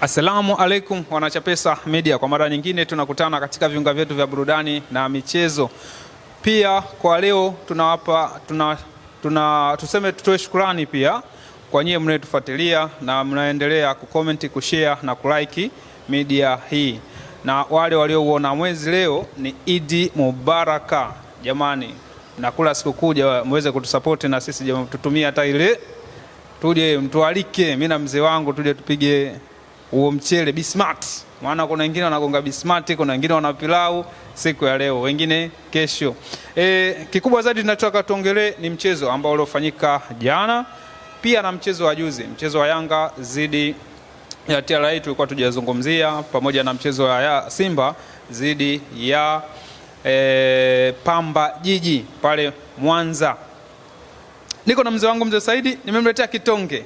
Assalamu alaikum wanachapesa media, kwa mara nyingine tunakutana katika viunga vyetu vya burudani na michezo. Pia kwa leo tuseme tutoe shukrani pia kwa nyie mnayetufuatilia na mnaendelea kucomment, kushare na kulike media hii. Na wale waliouona mwezi leo ni Idi Mubaraka. Jamani, nakula siku kuja muweze kutusupport na sisi jamani, tutumie hata ile tuje mtualike mimi na mzee wangu tuje tupige huo mchele Bismart. Maana kuna wengine wanagonga Bismart, kuna wengine wana pilau siku ya leo, wengine kesho. Kikubwa zaidi tunataka tuongelee ni mchezo ambao uliofanyika jana, pia na mchezo wa juzi, mchezo wa Yanga zidi ya TRA tulikuwa tujazungumzia, pamoja na mchezo wa Simba zidi ya Pamba Jiji pale Mwanza. Niko na mzee wangu mzee Saidi, nimemletea kitonge.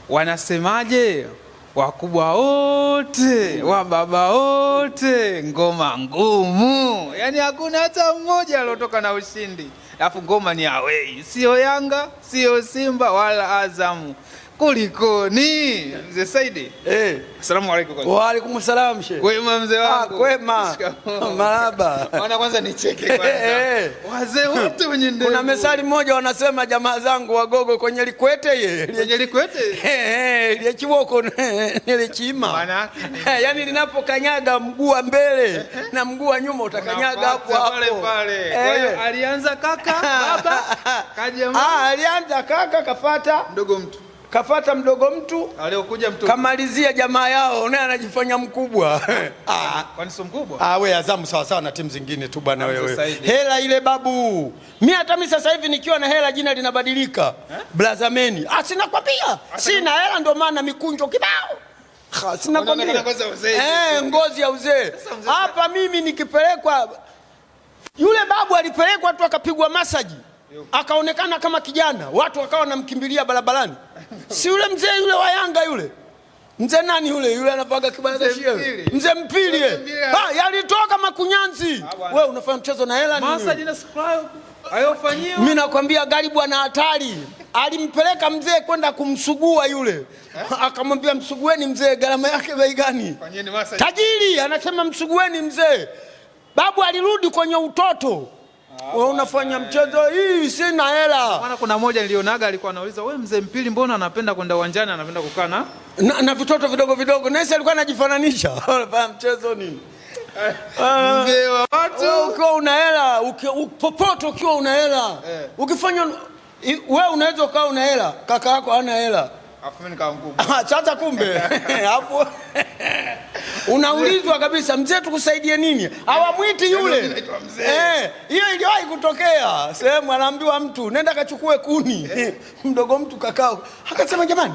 Wanasemaje? Wakubwa wote, wababa wote, ngoma ngumu. Yaani hakuna hata mmoja aliotoka na ushindi. Alafu ngoma ni away. Sio Yanga, sio Simba wala Azamu. Kulikoni? Mzee Saidi. Asalamu alaykum. Wa alaykum salaam sheikh. Kwema mzee wangu. Kwema. Marhaba. Wana kwanza nicheke kwanza. Wazee wote wenye ndevu. Kuna mesali moja wanasema jamaa zangu wagogo kwenye likwete ye. Kwenye likwete? Ile kiboko ile chima. Maana yani linapokanyaga mguu wa mbele na mguu wa nyuma utakanyaga hapo pale pale. Kwa hiyo alianza kaka, baba, kaja mama. Alianza kaka kafuata mdogo mtu. Kafata mdogo mtu, aliokuja mtu kamalizia jamaa yao, naye anajifanya mkubwa. Kwani sio mkubwa? Wewe Azamu sawa sawa na timu zingine tu bwana wewe. Hela ile babu. Hata mimi sasa hivi nikiwa na hela jina linabadilika. Blazameni. Sina kwambia. Sina hela ndio maana mikunjo kibao. Sina kwambia. Ngozi ya uzee. Hapa mimi nikipelekwa, yule babu alipelekwa tu akapigwa masaji, akaonekana kama kijana, watu wakawa wanamkimbilia barabarani. Si yule mzee yule wa Yanga yule. Mzee nani yule anapaga kibaragashia. Mzee Mpili. Yalitoka Makunyanzi. Wewe unafanya mchezo na hela nini? Masaji na supply ayofanyia. Mimi nakwambia Garibu ana hatari. Alimpeleka mzee kwenda kumsugua yule. Akamwambia msugueni mzee, gharama yake bei gani? Fanyeni masaji. Tajiri anasema msugueni mzee. Babu alirudi kwenye utoto. Wewe unafanya mchezo hii, sina hela. Maana kuna mmoja nilionaga alikuwa anauliza, wewe mzee Mpili mbona anapenda kwenda uwanjani, anapenda kukaa na vitoto vidogo vidogo? Nesi alikuwa anajifananisha. Unafanya mchezo nini? Mzee wa watu. Ukiwa una hela, popote ukiwa una hela. Ukifanya wewe unaweza ukawa una hela, kaka yako hana hela. Afu mimi nikawa mkubwa. Sasa kumbe hapo unaulizwa kabisa, mzee tukusaidie nini? Hawamwiti yule. Hiyo iliwahi kutokea. Sehemu anaambiwa mtu nenda kachukue kuni. Mdogo mtu kakao akasema jamani,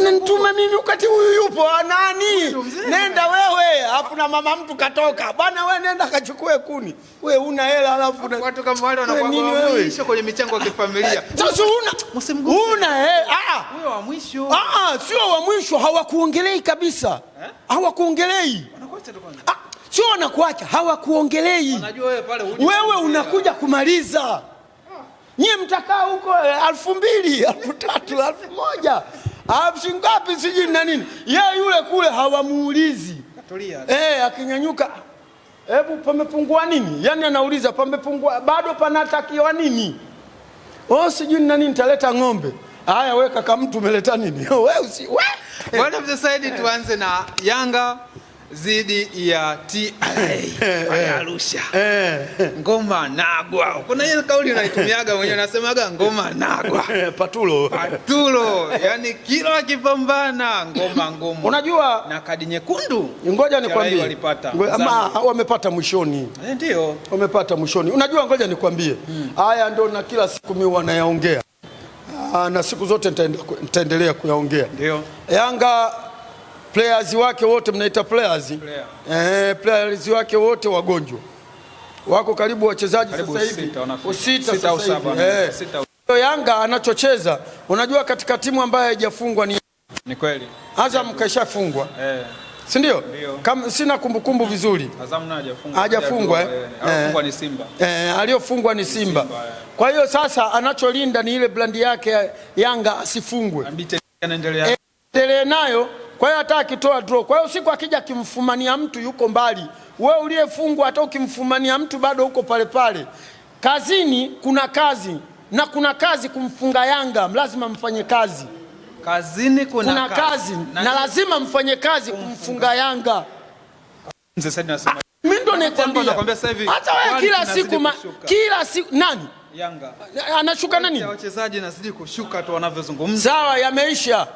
nitume mimi wakati huyu yupo nani? Nenda wewe. Alafu na mama mtu katoka. Bwana wewe nenda kachukue kuni. Wewe una hela alafu watu kama wale wanakuwa wa mwisho kwenye michango ya kifamilia. Sasa una hela. Wewe wa mwisho. Sio wa mwisho, hawakuongelei kabisa. Hawakuongelei. Wanakuacha tu kwanza. Sio wanakuacha, hawakuongelei. Unajua wewe pale wewe unakuja kumaliza. Nyie mtakaa huko 2000, 3000, 1000. Shingapi siji na nini? Yeye yule kule hawamuulizi. Katulia. Akinyanyuka, hebu pamepungua nini? Yaani anauliza pamepungua, bado panatakiwa nini? Siji na nini, nitaleta ng'ombe. Haya wewe kaka mtu umeleta nini? Wewe Bwana mzee Saidi, tuanze na Yanga zidi ya TRA ya Arusha. Ngoma nagwa. Kuna ile kauli unaitumiaga mwenyewe, unasemaga ngoma nagwa. Patulo. Yaani kila kipambana ngoma ngumu. Unajua na kadi nyekundu. Ngoja nikwambie. Walipata. Wamepata mwishoni. Ndio. Wamepata mwishoni. Unajua ngoja nikwambie. Haya ndio na kila siku mimi wanayaongea. Na siku zote nitaendelea kuyaongea. Ndio. Yanga players wake wote mnaita players. Players wake wote wagonjwa. Wako karibu wachezaji sasa hivi. Sita au saba. Yanga anachocheza, unajua katika timu ambayo haijafungwa ni kweli. Azam kaishafungwa. Si ndio? Kama sina kumbukumbu vizuri. Azam na hajafungwa. Hajafungwa. Aliyofungwa ni Simba. Aliyofungwa ni Simba. Kwa hiyo sasa anacholinda ni ile brandi yake Yanga asifungwe. Anaendelea nayo Kwa hiyo hata akitoa draw, kwa hiyo siku akija kimfumania mtu yuko mbali. Wewe uliyefungwa hata ukimfumania mtu bado uko pale pale. Kazini kuna kazi na kuna kazi kumfunga Yanga, lazima mfanye kazi. Kazini kuna kazi na lazima mfanye kazi kumfunga Yanga. Mzee Said anasema mimi ndo nakwambia sasa hivi hata wewe kila siku nani Yanga anashuka nani? Wachezaji nazidi kushuka tu wanavyozungumza. Sawa, yameisha.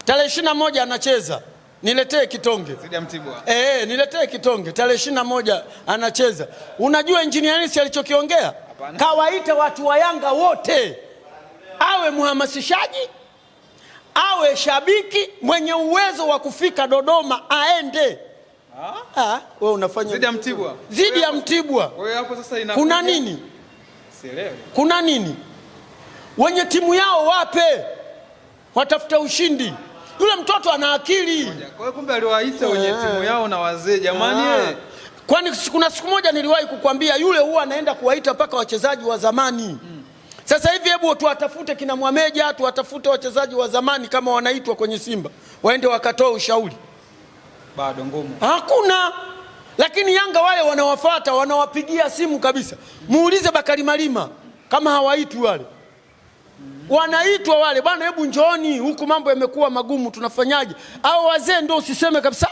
Tarehe 21 anacheza. Niletee kitonge. Zidi ya Mtibwa. Niletee kitonge. Tarehe 21 anacheza. Unajua Engineer Hersi alichokiongea? Kawaita watu wa Yanga wote. Awe mhamasishaji, awe shabiki mwenye uwezo wa kufika Dodoma aende. Wewe unafanya zidi ya Mtibwa. Zidi ya Mtibwa. Wewe hapo sasa kuna nini? Sielewi. Kuna nini? Wenye timu yao wape. Watafuta ushindi. Yule mtoto ana akili. Kwa hiyo kumbe aliwaita wenye timu yao na wazee jamani. Kwani kuna siku moja niliwahi kukwambia yule huwa anaenda kuwaita mpaka wachezaji wa zamani. Sasa hivi hebu tuwatafute kina Mwameja, tuwatafute wachezaji wa zamani kama wanaitwa kwenye Simba. Waende wakatoa ushauri. Bado ngumu. Hakuna. Lakini Yanga wale wanawafuata, wanawapigia simu kabisa. Muulize Bakari Malima kama hawaitwi wale. Wanaitwa wale, bwana hebu njooni huku mambo yamekuwa magumu tunafanyaje? Au wazee ndio usiseme kabisa.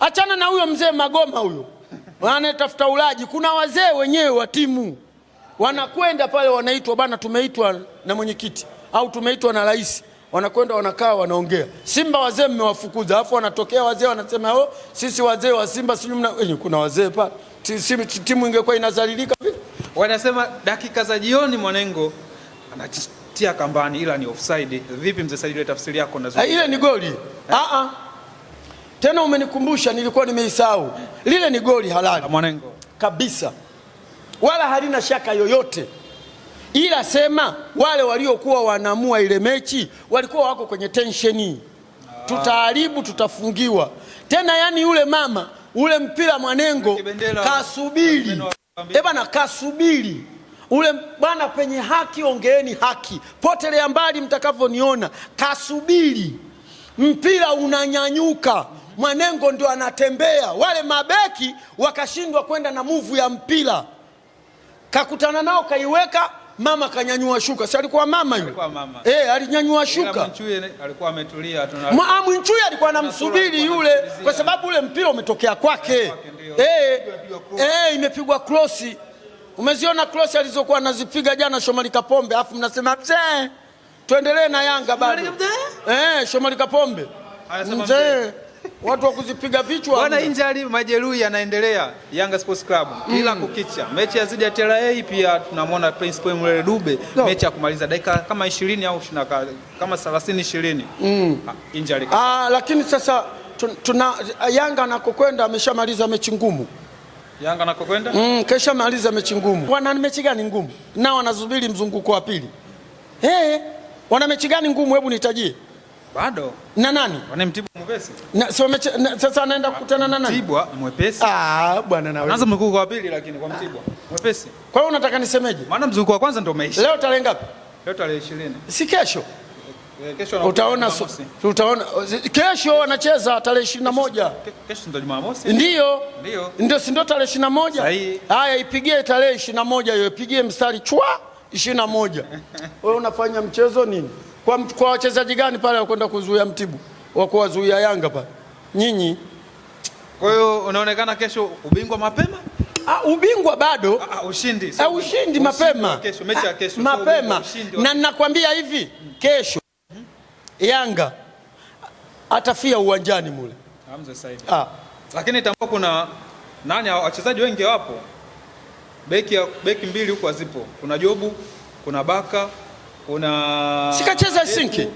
Achana na huyo mzee Magoma huyo. Wanatafuta ulaji. Kuna wazee wenyewe wa timu. Wanakwenda pale wanaitwa, bwana tumeitwa na mwenyekiti au tumeitwa na rais. Wanakwenda wanakaa wanaongea. Simba wazee mmewafukuza. Alafu wanatokea wazee wanasema sisi wazee wa Simba kuna wazee pale. Timu ingekuwa inazalilika vipi? Wanasema dakika za jioni Mwanengo anatia kambani ila ni offside. Vipi mzee Said, ile tafsiri yako nazungumza? Ile ni goli. Tena umenikumbusha, nilikuwa nimeisahau. Lile ni goli halali Mwanengo kabisa. Wala halina shaka yoyote. Ila sema wale waliokuwa wanaamua ile mechi walikuwa wako kwenye tensheni. Tutaharibu, tutafungiwa. Tena yani yule mama, ule mpira Mwanengo kasubiri. Bana kasubiri. Ule bwana penye haki ongeeni haki. Potelea mbali mtakavyoniona. Kasubiri. Mpira unanyanyuka. Mwanengo ndio anatembea. Wale mabeki wakashindwa kwenda na move ya mpira. Kakutana nao kaiweka, mama kanyanyua shuka. Si alikuwa mama yule? Alikuwa mama. Alinyanyua shuka. Mwinchui alikuwa ametulia tu. Mwinchui alikuwa anamsubiri yule kwa sababu ule mpira umetokea kwake. Imepigwa cross. Umeziona cross alizokuwa anazipiga jana Shomari Kapombe, afu mnasema mzee tuendelee na Yanga bado. Shomari Kapombe. Mzee watu wa kuzipiga vichwa. Bwana injali majeruhi yanaendelea Yanga Sports Club. Kila kukicha. Mechi ya zidi ya TRA pia tunamwona Prince Mwele Dube mechi ya kumaliza dakika kama 20 au kama 30 20. Injali. Lakini sasa tuna Yanga anakokwenda ameshamaliza mechi ngumu. Yanga anakokwenda? Kesha maliza mechi ngumu. Wana mechi gani ngumu? Na wanasubiri mzunguko wa pili. Wana mechi gani ngumu, hebu nitajie. Bado. Na nani? Wana Mtibwa mwepesi. Sasa anaenda kukutana na nani? Mtibwa mwepesi. Bwana na wewe. Anaanza mzunguko wa pili lakini kwa Mtibwa mwepesi. Kwa hiyo unataka nisemeje? Maana mzunguko wa kwanza ndio umeisha. Leo tarehe ngapi? Leo tarehe 20. Si kesho. Kesho utaona kesho anacheza tarehe 21. Kesho ndio Jumamosi. Ndio si ndio tarehe 21? Haya ipigie tarehe 21 hiyo, ipigie mstari chwa 21. Wewe unafanya mchezo nini? Kwa wachezaji gani pale wakwenda kuzuia Mtibwa? Wa kuwazuia Yanga pale. Nyinyi. Kwa hiyo unaonekana kesho ubingwa mapema? Ubingwa bado. Ushindi. Ushindi mapema. Kesho mechi ya kesho. Mapema. Na ninakwambia hivi, kesho Yanga atafia uwanjani mule. Hamza Said. Lakini tambua kuna wachezaji wengi wapo. Beki mbili huko hazipo. Kuna Jobu, kuna Baka, kuna sikacheza Isinki.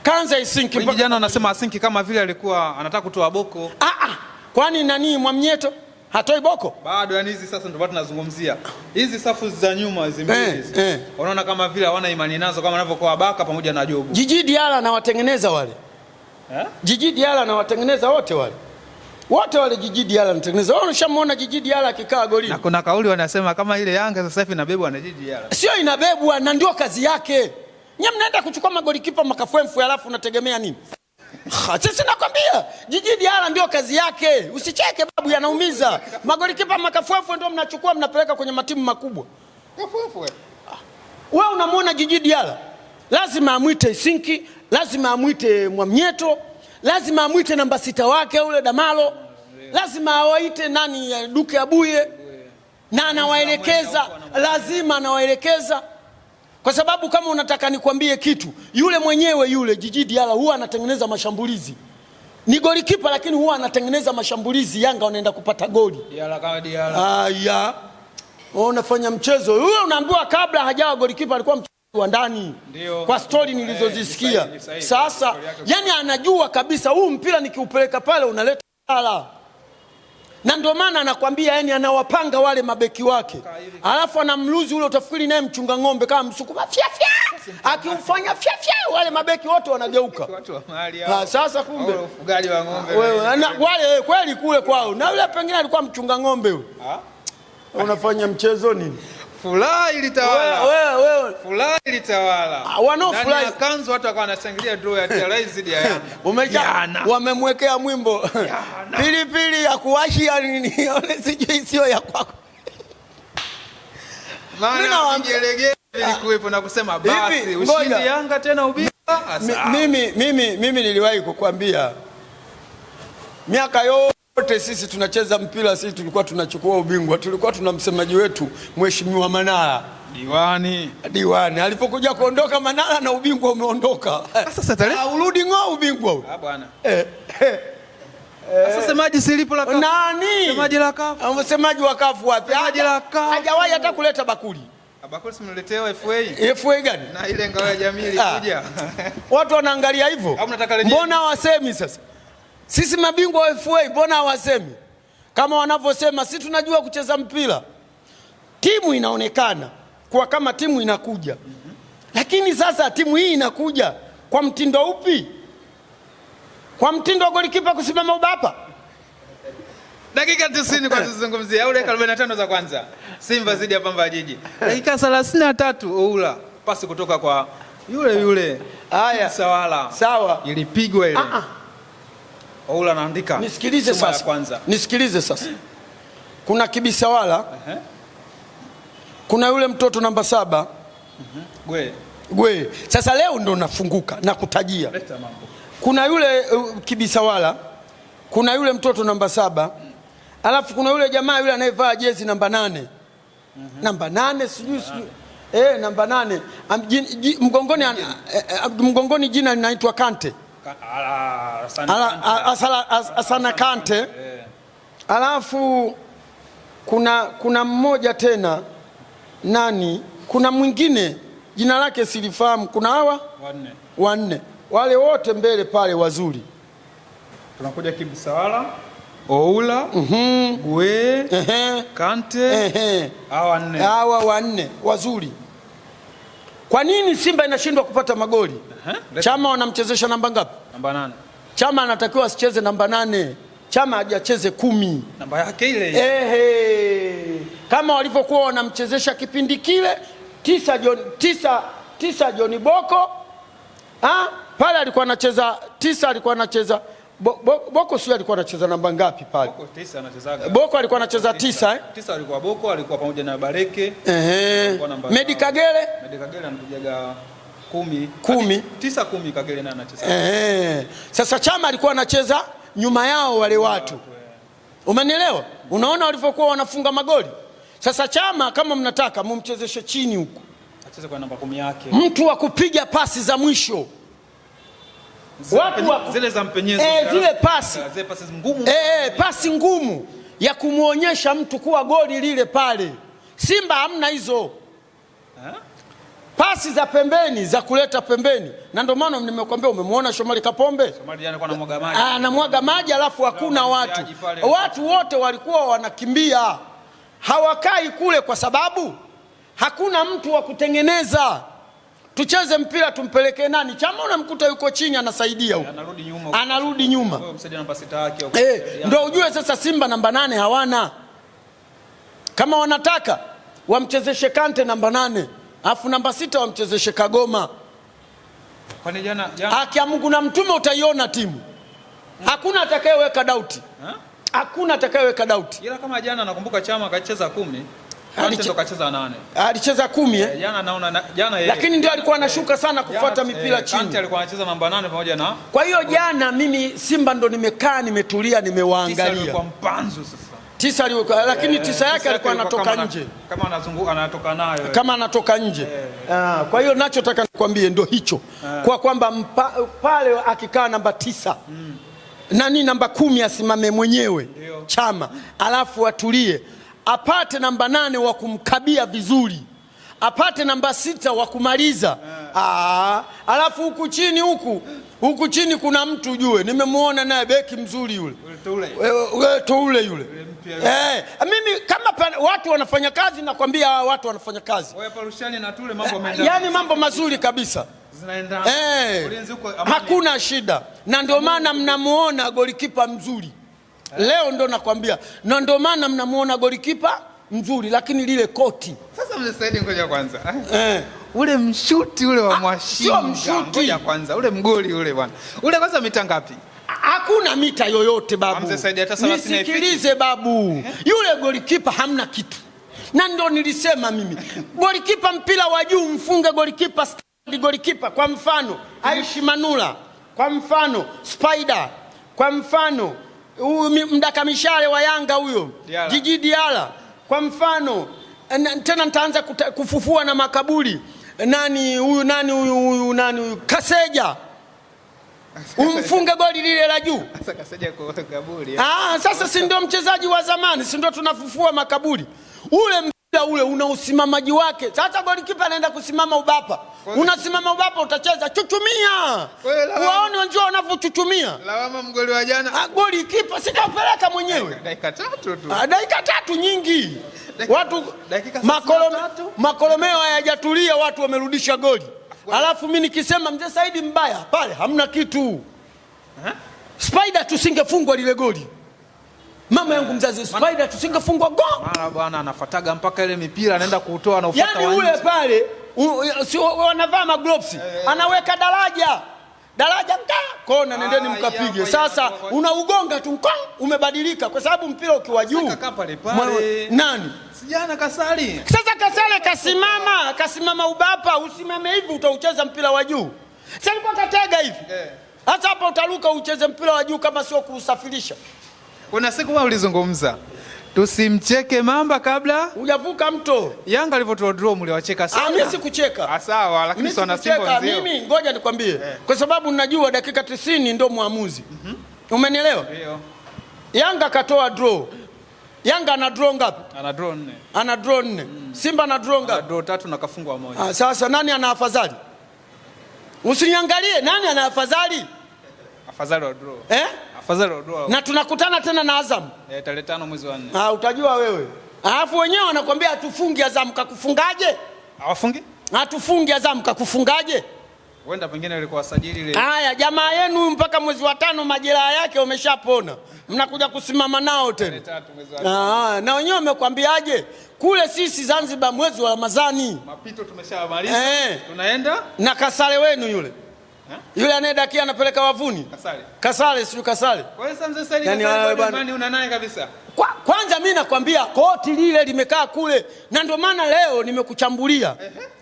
Kaanza Isinki. Wengi jana wanasema Isinki kama vile alikuwa anataka kutoa boko. Kwani nani Mwamnyeto? Hatoi boko? Bado yani hizi sasa ndio tunazungumzia. Hizi safu za nyuma hizi mbili. Unaona kama vile hawana imani nazo kama wanavyokuwa Baka pamoja na Jobu. Jiji Diala anawatengeneza wale. Jiji Diala anawatengeneza wote wale. Wote wale Jiji Diala anatengeneza. Wewe unashamuona Jiji Diala akikaa golini. Na kuna kauli wanasema kama ile Yanga sasa hivi inabebwa na Jiji Diala. Sio inabebwa, na ndio kazi yake. Nyinyi mnaenda kuchukua magoli kipa makafwemfu alafu unategemea nini? Sasa nakwambia Djigui Diarra ndio kazi yake. Usicheke babu, yanaumiza. Magolikipa makafuafu ndio mnachukua mnapeleka kwenye matimu makubwa. Kafuafu wewe unamwona Djigui Diarra, lazima amwite Sinki, lazima amwite Mwamnyeto, lazima amwite namba 6 wake ule Damalo, lazima awaite nani Duke Abuye, na anawaelekeza, lazima anawaelekeza. Kwa sababu kama unataka nikwambie kitu, yule mwenyewe yule Djigui Diarra huwa anatengeneza mashambulizi. Ni golikipa lakini huwa anatengeneza mashambulizi, Yanga wanaenda kupata goli. Diarra kama Diarra. Aya. Unafanya mchezo. Wewe unaambiwa kabla hajawa golikipa alikuwa mchezaji wa ndani. Kwa story nilizozisikia. Sasa yani anajua kabisa huu mpira nikiupeleka pale unaleta hala. Na ndio maana anakwambia yani anawapanga wale mabeki wake. Alafu anamluzi ule utafikiri naye mchunga ng'ombe kama msukuma fya. Akiufanya fya wale mabeki wote wanageuka. Sasa kumbe ufugaji wa ng'ombe. Wale kweli kule kwao. Na yule pengine alikuwa mchunga ng'ombe yule. Unafanya mchezo nini? Furaha ilitawala. Wewe. Furaha ilitawala. Wanaofurahi kanzu watu wakawa wanashangilia draw ya TRA dhidi ya Yanga. Wamemwekea mwimbo. Pilipili ya kuwashia nini? Ole sijui sio ya kwako. Maana vigelegele vilikuwepo na kusema basi ushindi Yanga tena ubingwa. Mimi niliwahi kukwambia miaka yote sisi tunacheza mpira, sisi tulikuwa tunachukua ubingwa, tulikuwa tuna msemaji wetu Mheshimiwa Manara Diwani. Alipokuja kuondoka Manara na ubingwa umeondoka. Sasa tarehe urudi ng'o ubingwa huu. Bwana. Sasa semaji silipo la kafu. Nani? Semaji la kafu. Msemaji wa kafu wapi? Semaji la kafu. Hajawahi hata kuleta bakuli. Bakuli simletewa FA. FA gani? Na ile ngao ya jamii ilikuja. Watu wanaangalia hivyo. Mbona hawasemi sasa? Sisi mabingwa wa FA mbona hawasemi? Kama wanavyosema sisi tunajua kucheza mpira. Timu inaonekana kwa kama timu inakuja. Lakini sasa timu hii inakuja kwa mtindo upi? Kwa mtindo wa golikipa kusimama ubapa? Dakika 90 kwa tuzungumzia au dakika 45 za kwanza. Simba zidi ya Pamba Jiji. Dakika 33 Oula pasi kutoka kwa yule. Haya. Sawa. Ilipigwa ile. Oula anaandika. Nisikilize sasa. Kuna Kibisawala. Kuna yule mtoto namba 7. Gwe. Sasa leo ndo nafunguka na kutajia. Kuna yule Kibisawala. Kuna yule mtoto namba 7. Alafu kuna yule jamaa yule anayevaa jezi namba 8. Namba 8 sijui. Namba 8. Mgongoni jina linaitwa Kante. Asana Kante. Alafu kuna mmoja tena nani? Kuna mwingine jina lake silifahamu. Kuna hawa wanne. Wale wote mbele pale wazuri. Tunakuja Kibisawala, Oula, Gwe, Kante, hawa wanne wazuri. Kwa nini Simba inashindwa kupata magoli? Chama wanamchezesha namba ngapi? Namba 8. Chama anatakiwa asicheze namba 8. Chama hajacheze 10. Namba yake ile. Kama walivyokuwa wanamchezesha kipindi kile 9 John Boko. Pale alikuwa anacheza 9, alikuwa anacheza Boko sio alikuwa anacheza namba ngapi pale? Boko 9 anachezaga. Boko alikuwa anacheza 9 9 alikuwa Boko, alikuwa pamoja na Bareke. Medi Kagere anapigaga 10. 9 10 Kagere na anacheza. Sasa Chama alikuwa anacheza nyuma yao wale watu. Umenielewa? Unaona walivyokuwa wanafunga magoli? Sasa Chama kama mnataka mumchezeshe chini huko. Acheze kwa namba 10 yake. Mtu wa kupiga pasi za mwisho. Zile za mpenyezo. Zile pasi. Zile pasi ngumu. Pasi ngumu ya kumuonyesha mtu kuwa goli lile pale. Simba hamna hizo. Pasi za pembeni za kuleta pembeni. Na ndio maana nimekwambia umemwona Shomari Kapombe? Shomari alikuwa anamwaga maji. Anamwaga maji alafu hakuna watu. Watu wote walikuwa wanakimbia. Hawakai kule kwa sababu hakuna mtu wa kutengeneza. Tucheze mpira tumpelekee nani? Chama unamkuta yuko chini anasaidia huko. Anarudi nyuma. Wewe msaidia namba 6 yake. Ndio ujue sasa Simba namba 8 hawana. Kama wanataka wamchezeshe Kante namba 8, alafu namba 6 wamchezeshe Kagoma. Kwani jana haki ya Mungu na mtume utaiona timu. Hakuna atakayeweka dauti. Hakuna atakayeweka dauti. Ila kama jana nakumbuka Chama akacheza 10, Kante kacheza 8. Alicheza 10 Jana naona jana yeye. Lakini ndio alikuwa anashuka sana kufuata mipira chini. Kante alikuwa anacheza namba 8 pamoja na. Kwa hiyo jana mimi Simba ndo nimekaa nimetulia nimewaangalia. Tisa alikuwa mpanzu sasa. Tisa alikuwa lakini tisa yake alikuwa anatoka nje. Kama anazunguka anatoka nayo. Kama anatoka nje. Kwa hiyo nachotaka nikwambie ndio hicho. Kwa kwamba pale akikaa namba 9. Nani namba 10 asimame mwenyewe Chama, alafu atulie, apate namba 8 wa kumkabia vizuri, apate namba 6 wa kumaliza. Alafu huku chini kuna mtu jue, nimemuona naye beki mzuri yule Toure yule. Mimi kama watu wanafanya kazi nakwambia watu wanafanya kazi. Yani mambo mazuri kabisa. Hakuna shida, na ndio maana mnamuona golikipa mzuri leo, ndo nakwambia, na ndio maana mnamuona golikipa mzuri, lakini lile koti sasa. Mzee Saidi, ngoja kwanza ule mshuti ule wa Mwashinga, ngoja kwanza ule mgoli ule bwana, ule kwanza mita ngapi? Hakuna mita yoyote babu, Mzee Saidi, hata 30. Nisikilize babu, yule golikipa hamna kitu, na ndio nilisema mimi golikipa mpira wa juu mfunge golikipa golikipa, kwa mfano Aishi Manula, kwa mfano Spider, kwa mfano mdaka mishale wa Yanga huyo Jiji Diala, kwa mfano tena nitaanza kufufua na makaburi nani huyu Kaseja, umfunge goli lile la juu. Sasa Kaseja kwa kaburi. Sasa si ndio mchezaji wa zamani, si ndio tunafufua makaburi? Ule una usimamaji wake. Sasa golikipa anaenda kusimama ubapa. Unasimama ubapa utacheza chuchumia. Waone wenzao wanavyochuchumia. Lawama mgoli wa jana. Golikipa sikapeleka mwenyewe. Dakika 3 tu. Dakika 3 nyingi. Watu makolomeo hayajatulia, watu wamerudisha goli. Alafu mimi nikisema Mzee Saidi mbaya pale hamna kitu. Spider tusingefungwa lile goli. Mama yangu mzazi, Spider tusingefungwa goli. Mara bwana anafataga mpaka ile mipira anaenda kuutoa na ufuata yani ule pale wanavaa magloves, anaweka daraja kona, nendeni mkapige. Sasa unaugonga tu umebadilika, kwa sababu mpira ukiwa juu nani sijana Kasali. Sasa Kasale kasimama ubapa, usimame hivi utaucheza mpira wa juu. Sasa alikuwa katega hivi. Hata hapa utaruka ucheze mpira wa juu kama sio kuusafirisha. Kuna siku wewe ulizungumza tusimcheke Mamba kabla hujavuka mto. Yanga alivyotoa draw mliwacheka sana. Mimi sikucheka. Sawa, lakini sio na Simba nzio. Mimi ngoja nikwambie, kwa sababu ninajua dakika 90 ndio muamuzi. Umenielewa? Ndio. Yanga katoa draw. Yanga ana draw ngapi? Ana draw 4. Ana draw 4. Simba ana draw ngapi? Ana draw 3 na kafungwa 1. Sasa nani ana afadhali? Usiniangalie nani ana afadhali? Afadhali wa draw. Afadhali wa draw. Na tunakutana tena na Azam. Tarehe 5 mwezi wa 4. Utajua wewe. Alafu wenyewe wanakuambia atufungi Azam, kakufungaje? Hawafungi? Atufungi Azam, kakufungaje? Wenda pengine ilikuwa sajili ile. Haya, jamaa yenu mpaka mwezi wa 5 majeraha yake umeshapona. Mnakuja kusimama nao tena. Tarehe 3 mwezi wa 4. Na wenyewe wamekwambiaje? Kule sisi Zanzibar mwezi wa Ramadhani. Mapito tumeshamaliza. Tunaenda na Kasale wenu yule. Yule anayedakia anapeleka wavuni. Kasale sio Kasale. Kwa hiyo Mzee Saidi yani una naye kabisa. Kwanza mimi nakwambia koti lile limekaa kule, na ndio maana leo nimekuchambulia.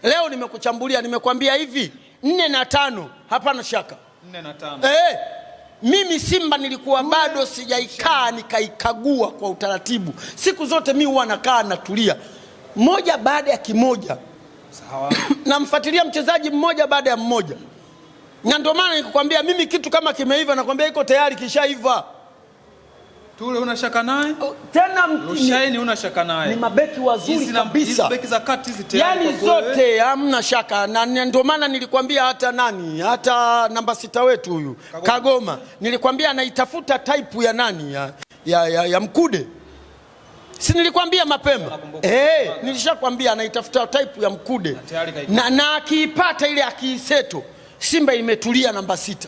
Leo nimekuchambulia, nimekwambia hivi 4 na 5 hapana shaka. 4 na 5. Mimi Simba nilikuwa bado sijaikaa nikaikagua kwa utaratibu. Siku zote mimi huwa nakaa natulia moja baada ya kimoja. Sawa. Namfuatilia mchezaji mmoja baada ya mmoja. Na ndio maana nikukwambia mimi kitu kama kimeiva nakwambia iko tayari kishaiva. Tule una shaka naye? Tena Rushaini una shaka naye? Ni mabeki wazuri kabisa. Hizi beki za kati hizi tayari. Yani zote hamna shaka. Na ndio maana nilikwambia hata namba 6 wetu huyu Kagoma. Nilikwambia anaitafuta type ya nani ya Mkude. Si nilikwambia mapema? Nilishakwambia anaitafuta type ya Mkude. Na akiipata ile akiiseto Simba imetulia namba 6.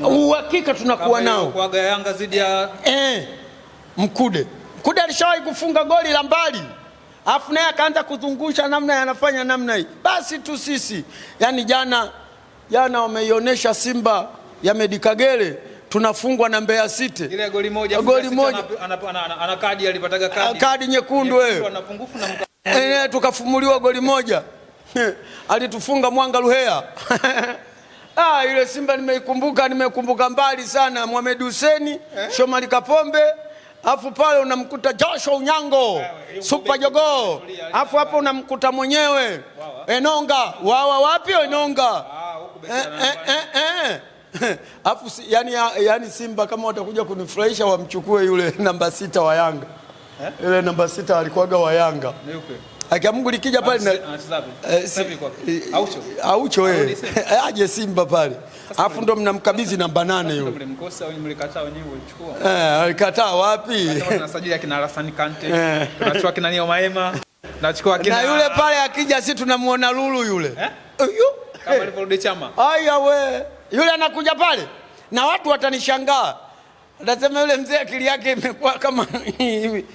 Uhakika tunakuwa nao. Kuaga Yanga zidi ya Mkude. Mkude alishawahi kufunga goli la mbali. Afu naye akaanza kuzungusha namna yanafanya namna hii. Basi tu sisi yani jana wameionyesha Simba ya Medikagere tunafungwa na Mbeya City. Ile goli moja ana kadi, alipataga kadi nyekundu wewe. Tukafumuliwa goli moja. Alitufunga Mwanga Luhea. Ile Simba nimekumbuka mbali sana. Mohamed Hussein, Shomari Kapombe, afu pale unamkuta Joshua Unyango, Super Jogo. Afu hapo unamkuta mwenyewe Enonga. Wapi Enonga? Afu yani Simba kama watakuja kunifurahisha wamchukue yule namba 6 wa Yanga. Ile namba 6 alikuwaga wa Yanga. Ni yupi? Akia Mungu likija pale na Aucho wewe. Aje Simba pale. Afu ndo mnamkabidhi namba 8 yule. Mlimkosa au mlikataa wenyewe ulichukua? Alikataa wapi? Tunasajili akina Alassane Kante. Tunachukua kina Nio Maema. Tunachukua kina. Na yule pale akija sisi tunamuona Lulu yule. Kama alivyorudi Chama. Aya we. Yule anakuja pale na watu watanishangaa. Nasema yule mzee akili yake imekuwa kama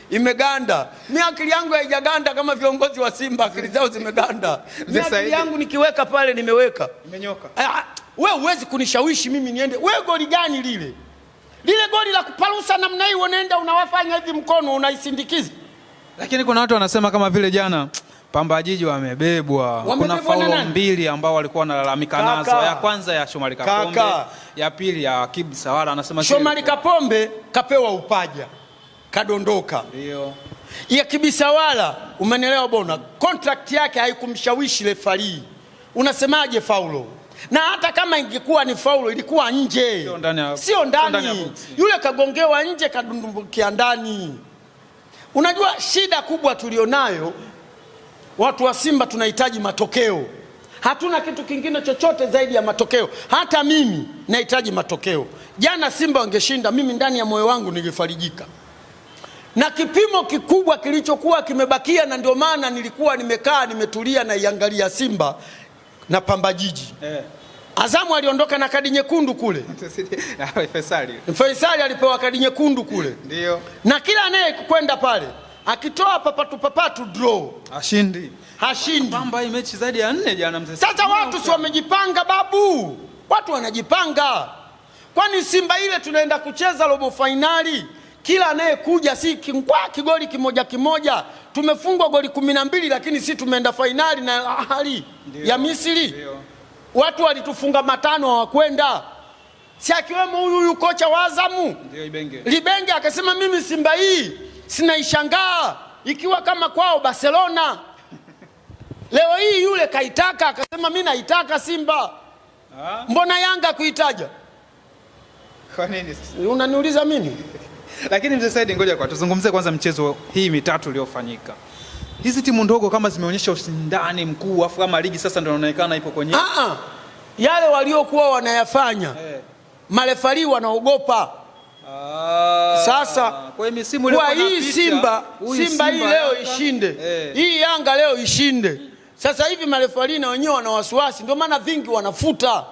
imeganda. Mimi akili yangu haijaganda kama viongozi wa Simba, akili zao zimeganda. Mimi akili yangu nikiweka pale nimeweka. Imenyoka. Wewe huwezi kunishawishi mimi niende. Wewe goli gani lile? Lile goli la kuparusa namna hii unaenda unawafanya hivi mkono unaisindikiza. Lakini kuna watu wanasema kama vile jana Pamba Jiji wamebebwa. Kuna faulo mbili ambao walikuwa wanalalamika nazo. Ya kwanza ya Shomari Kapombe, ya pili ya Kibu Sawala. Anasema Shomari Kapombe kapewa upaja, kadondoka. Ndio. Ya Kibu Sawala, umenielewa bona? Contract yake haikumshawishi refari. Unasemaje faulo? Na hata kama ingekuwa ni faulo ilikuwa nje. Sio ndani. Yule kagongewa nje, kadumbukia ndani. Unajua shida kubwa tulionayo watu wa Simba, tunahitaji matokeo. Hatuna kitu kingine chochote zaidi ya matokeo. Hata mimi nahitaji matokeo. Jana Simba wangeshinda, mimi ndani ya moyo wangu ningefarijika. Na kipimo kikubwa kilichokuwa kimebakia, na ndio maana nilikuwa nimekaa nimetulia na iangalia Simba na Pamba Jiji. Azamu aliondoka na kadi nyekundu kule. Faisali alipewa kadi nyekundu kule. Ndio. Na kila anaye kwenda pale akitoa papatu draw hashindi. Pamba hii mechi zaidi ya 4 jana mzee. Sasa watu si wamejipanga babu. Watu wanajipanga. Kwani Simba ile tunaenda kucheza robo finali, kila anayekuja si kigoli kimoja. Tumefungwa goli 12 lakini si tumeenda finali na Ahali ya Misri. Dio. Watu walitufunga 5 hawakwenda. Si akiwemo huyu kocha wa Azamu. Ndio Libenge akasema mimi Simba hii sinaishangaa ikiwa kama kwao Barcelona. Leo hii yule kaitaka akasema mimi naitaka Simba. Mbona Yanga kuitaja? Kwa nini sasa? Unaniuliza mimi? Lakini mzee Said, ngoja kwa tuzungumzie kwanza mchezo hii mitatu iliyofanyika. Hizi timu ndogo kama zimeonyesha ushindani mkuu, afu kama ligi sasa ndio inaonekana ipo kwenye yale waliokuwa wanayafanya. Marefari wanaogopa. Sasa kwa misimu ile hii Simba hii leo ishinde. Hii Yanga leo ishinde. Sasa hivi marefari na wenyewe wana wasiwasi, ndio maana vingi wanafuta.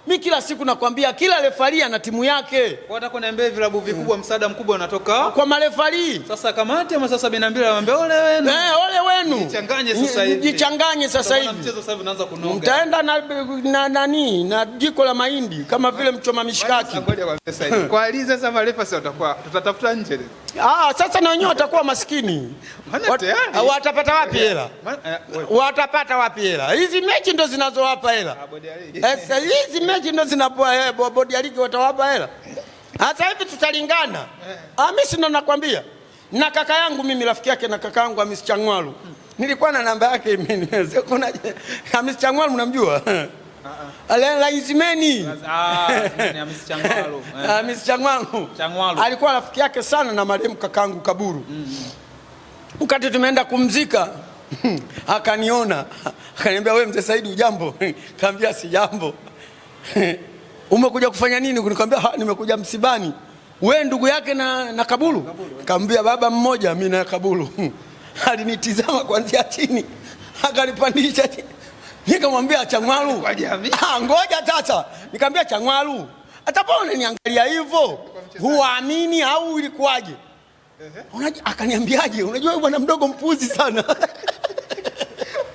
Mimi kila siku nakwambia kila refari ana timu yake. Wataka niambie vilabu vikubwa msaada mkubwa unatoka kwa marefari. Sasa kamati ama sasa 72 anamwambia ole wenu. Ole wenu. Jichanganye sasa hivi. Mchezo sasa hivi unaanza kunoga. Mtaenda na nani na jiko la mahindi kama vile mchoma mishikaki. Ngoja kwa pesa hivi. Kwa aliza sasa marefa sasa watakuwa tutatafuta nje. Sasa na wenyewe watakuwa maskini. Watapata wapi hela? Watapata wapi hela? Hizi mechi ndo zinazowapa hela. Sasa hizi mechi ndo zinapoa bodi ya ligi watawapa hela. Hata hivi tutalingana. Mimi si ndo nakwambia. Na kaka yangu mimi rafiki yake na kaka yangu Hamis Changwalu. Nilikuwa na namba yake mimi. Kuna Hamis Changwalu mnamjua? Laizimeni. Hamis Changwalu. Hamis Changwalu. Alikuwa rafiki yake sana na marehemu kakangu Kaburu. Wakati tumeenda kumzika akaniona, akaniambia wewe mzee Said ujambo? Kaambia si jambo. Umekuja kufanya nini? Nikamwambia nimekuja msibani. Wewe ndugu yake na Kaburu? Kaambia baba mmoja mimi na Kaburu. Alinitizama kuanzia chini akanipandisha chini. Nikamwambia Changwalu, ngoja sasa. Nikamwambia Changwalu, atapona niangalia hivyo. Huamini au ilikuwaje? Unajua akaniambiaje? Unajua bwana mdogo mpuzi sana.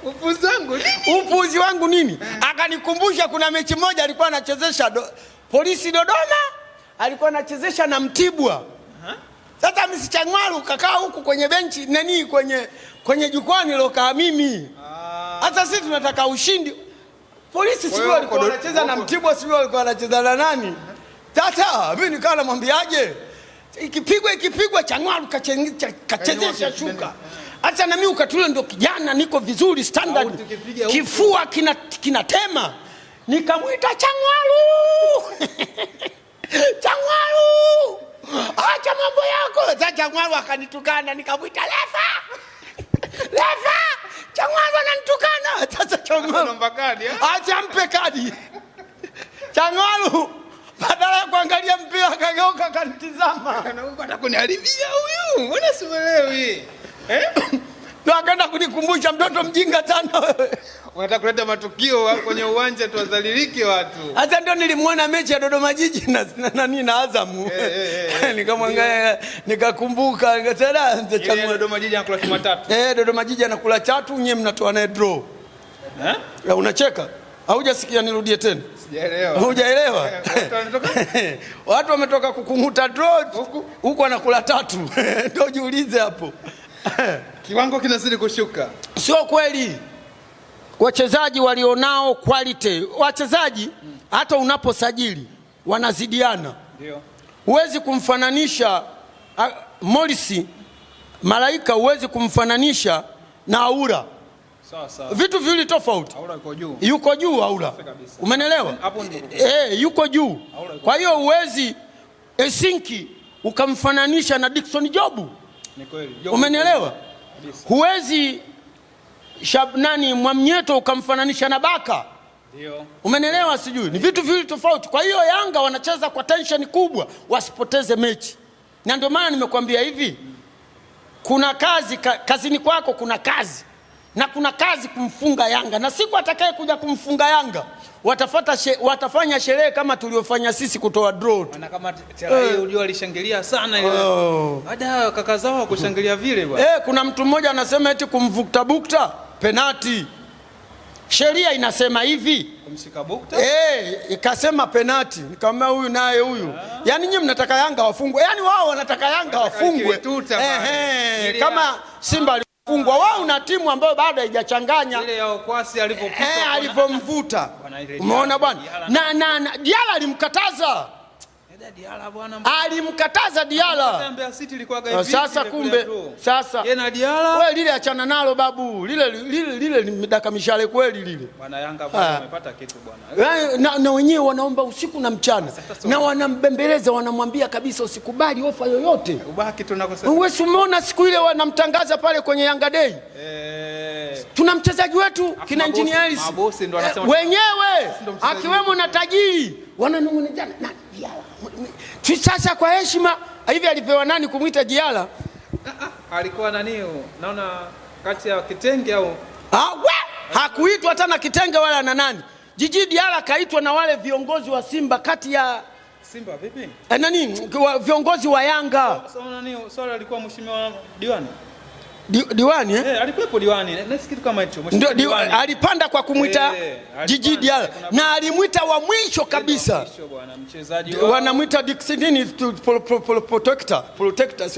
Upuzi wangu nini? Upuzi wangu nini? Akanikumbusha kuna mechi moja alikuwa anachezesha Polisi Dodoma, alikuwa anachezesha na Mtibwa. Sasa Mr. Changwalu kakaa huku kwenye benchi nani kwenye jukwani lokaa mimi. Hata sisi tunataka ushindi. Polisi sio walikuwa wanacheza na Mtibwa, sio walikuwa wanacheza na nani? Sasa mimi nikawa namwambiaje? Ikipigwa Changwalu kachezesha shuka. Hata na mimi ukatule ndo kijana niko vizuri standard. Kifua kinatema. Nikamwita Changwalu. Changwalu! Acha mambo yako. Sasa Changwalu akanitukana, nikamwita Lefa. Lefa! Changwalu ananitukana. Sasa Changwalu anaomba kadi. Acha mpe kadi. Changwalu badala ya kuangalia mpira akageuka akanitizama. Anaomba kuniharibia huyu. Mbona sielewi? Ndio akaenda kunikumbusha mtoto mjinga sana wewe. Unataka kuleta matukio kwenye uwanja tuwadhalilike watu. Hata ndio nilimwona mechi ya Dodoma Jiji na Azam. Nikamwangalia nikakumbuka nikasema Dodoma Jiji anakula chuma 3. Dodoma Jiji anakula 3, nyewe mnatoa naye draw. Unacheka? Haujasikia nirudie tena? Sijaelewa. Hujaelewa? Watu wametoka kukunguta draw huko anakula 3. Ndio jiulize hapo. Kiwango kinazidi kushuka. Sio kweli. Wachezaji walionao quality. Wachezaji hata unaposajili wanazidiana. Ndio. Huwezi kumfananisha Morris Malaika, huwezi kumfananisha na Aura. Sawa. Vitu viwili tofauti. Aura yuko juu. Yuko juu Aura. Umenelewa? Yuko juu. Kwa hiyo huwezi Esinki ukamfananisha na Dickson Jobu. Ni kweli. Umenelewa? Huwezi Shabnani Mwamnyeto ukamfananisha na Baka. Ndio. Umenelewa sijui? Ni vitu viwili tofauti. Kwa hiyo Yanga wanacheza kwa tension kubwa wasipoteze mechi. Na ndio maana nimekwambia hivi. Kuna kazi kazini kwako kuna kazi. Na kuna kazi kumfunga Yanga. Na siku atakaye kuja kumfunga Yanga watafanya sherehe kama tuliofanya sisi kutoa draw. Na kama hiyo alishangilia sana ile. Baada kaka zao kushangilia vile bwana. Kuna mtu mmoja anasema eti kumvukta penalti. Sheria inasema hivi. Kumshika bukta? Ikasema penalti. Nikamwambia huyu naye huyu. Yaani nyinyi mnataka Yanga wafungwe. Yaani wao wanataka Yanga wafungwe. Kama Simba fungwa wao na timu ambayo bado haijachanganya ile ya Okwasi alipomvuta. Umeona bwana? Na Diala alimkataza. Diala bwana. Alimkataza Diala. Sasa kumbe sasa yeye na Diala wewe lile achana nalo babu. Lile ni midaka mishale kweli lile. Bwana Yanga bwana amepata kitu bwana. Na wenyewe wanaomba usiku na mchana. Na wanambembeleza wanamwambia kabisa usikubali ofa yoyote. Ubaki tunakosema. Wewe umeona siku ile wanamtangaza pale kwenye Yanga Day. Tuna mchezaji wetu kina Engineers. Mabosi ndo anasema wenyewe akiwemo na tajiri wananong'onezana na Diala. Sasa kwa heshima hivi alipewa nani kumuita Diala? Alikuwa nani? Naona kati ya Kitenge au hakuitwa hata na Kitenge wala na nani. Jiji Diala kaitwa na wale viongozi wa Simba kati ya Simba vipi? Viongozi wa Yanga. Swali alikuwa mheshimiwa Diwani. Diwani alikuwepo Diwani. Nasikia kitu kama hicho. Ndio alipanda kwa kumwita Jiji Diala na alimwita wa mwisho kabisa. Bwana mchezaji wanamuita Dixini protector